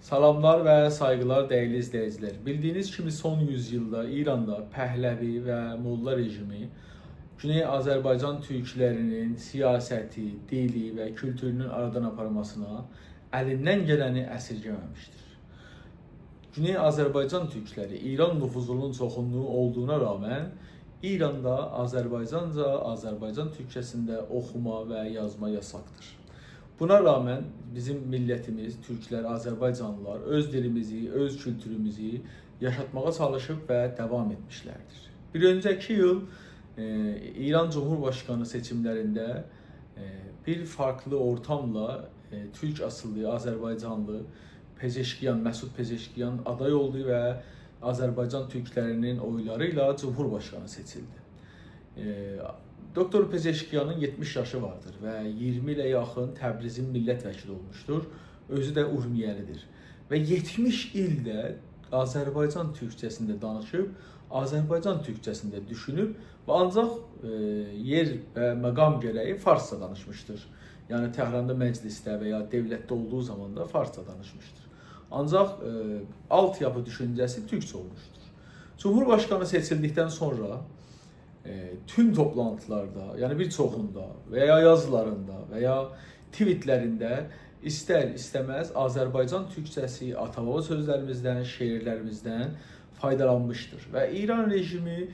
Salamlar və sayğılar dəyərli izləyicilər. Bildiyiniz kimi son yüzyılda İranda Pəhləvi və Molla rejimi Güney Azərbaycan türklərinin siyasəti, dili və kültürünün aradan aparmasına əlindən gələni əsirgəməmişdir. Güney Azərbaycan türkləri İran nüfuzunun çoxunluğu olduğuna rağmen İranda Azərbaycanca, Azərbaycan türkçəsində oxuma və yazma yasaqdır. Buna rağmen bizim millətimiz, Türklər, Azərbaycanlılar öz dilimizi, öz kültürümüzü yaşatmağa çalışıb və davam etmişlərdir. Bir öncəki yıl İran Cumhurbaşkanı seçimlərində bir farklı ortamla Türk asıllı, Azərbaycanlı Pezeşkiyan, Məsud Pezeşkiyan aday oldu və Azərbaycan türklərinin oylarıyla Cumhurbaşkanı seçildi. Doktor Pezeşkiyanın 70 yaşı vardır və 20 ilə yaxın Təbrizin millət vəkili olmuşdur. Özü də Urmiyəlidir. Və 70 ildə Azərbaycan türkçəsində danışıb, Azərbaycan türkçəsində düşünüb və ancaq yer və məqam gərəyi farsça danışmışdır. Yəni Təhranda məclisdə və ya dövlətdə olduğu zaman da farsça danışmışdır. Ancaq altyapı düşüncəsi türkçə olmuşdur. Cumhurbaşkanı seçildikdən sonra tüm toplantılarda, yəni bir çoxunda və ya yazılarında və ya tweetlərində istər-istəməz Azərbaycan türkçəsi, ata-baba sözlərimizdən, şeirlərimizdən faydalanmışdır. Və İran rejimi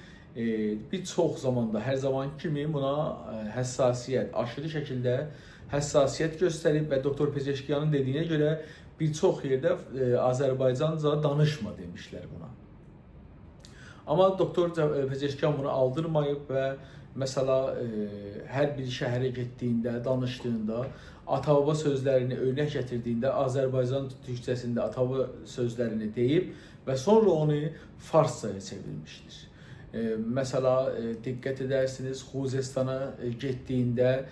bir çox zamanda, hər zaman kimi buna həssasiyyət, aşırı şəkildə həssasiyyət göstərib və Doktor Pezeşkiyanın dediyinə görə bir çox yerdə Azərbaycanca danışma demişlər buna. Amma Doktor Pezeşkiyan bunu aldırmayıb və məsələ hər bir şəhərə getdiyində, danışdığında, ata-baba sözlərini örnək gətirdiyində Azərbaycan türkçəsində ata-baba sözlərini deyib və sonra onu farsçaya çevrilmişdir. Məsələ diqqət edərsiniz, Xuzestana getdiyində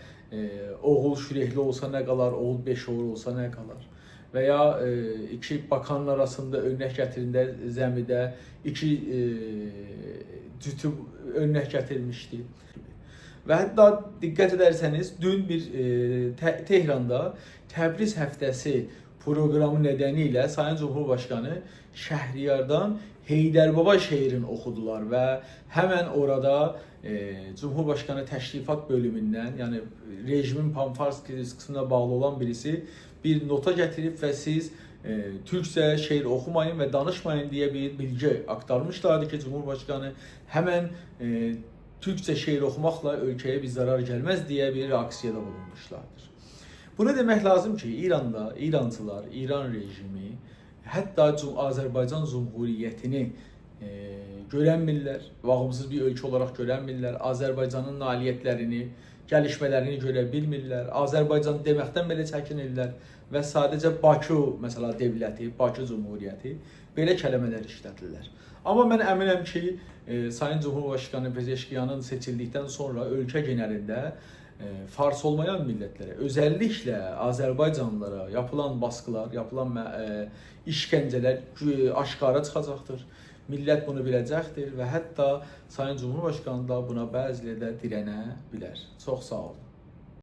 oğul şürehli olsa nə qalar, oğul beşoğul olsa nə qalar? Və ya iki bakanın arasında örnək gətirində zəmidə iki cütü örnək gətirmişdi. Və hətta diqqət edərsəniz, dün bir Tehranda Təbriz həftəsi proqramı nedeniyle Sayın Cumhurbaşkanı Şəhriyardan Heydərbaba şeirini oxudular və həmən orada Cumhurbaşkanı təşrifat bölümündən, yəni rejimin Panfars qismına bağlı olan birisi bir nota gətirib və siz Türkçə şeir oxumayın və danışmayın deyə bir bilgi aktarmışlardı ki, Cumhurbaşkanı həmən Türkçə şeir oxumaqla ölkəyə bir zarar gəlməz deyə bir reaksiyada bulunmuşlardır. Bunu demək lazım ki, İranda İrancılar, İran rejimi hətta Azərbaycan Cumhuriyyətini görənmirlər, bağımsız bir ölkə olaraq görənmirlər, Azərbaycanın nailiyyətlərini, gəlişmələrini görə bilmirlər, Azərbaycan deməkdən belə çəkinirlər və sadəcə Bakı, məsələ dövləti, Bakı Cumhuriyyəti belə kəlmələr işlədirlər. Amma mən əminəm ki, Sayın Cumhurbaşkanı Pezeşkiyanın seçildikdən sonra ölkə genəlində fars olmayan millətlərə, özəlliklə Azərbaycanlılara yapılan baskılar, yapılan işgəncələr aşkara çıxacaqdır. Millət bunu biləcəkdir və hətta Sayın Cumhurbaşkanı da buna bəzilə də dirənə bilər. Çox sağ olun.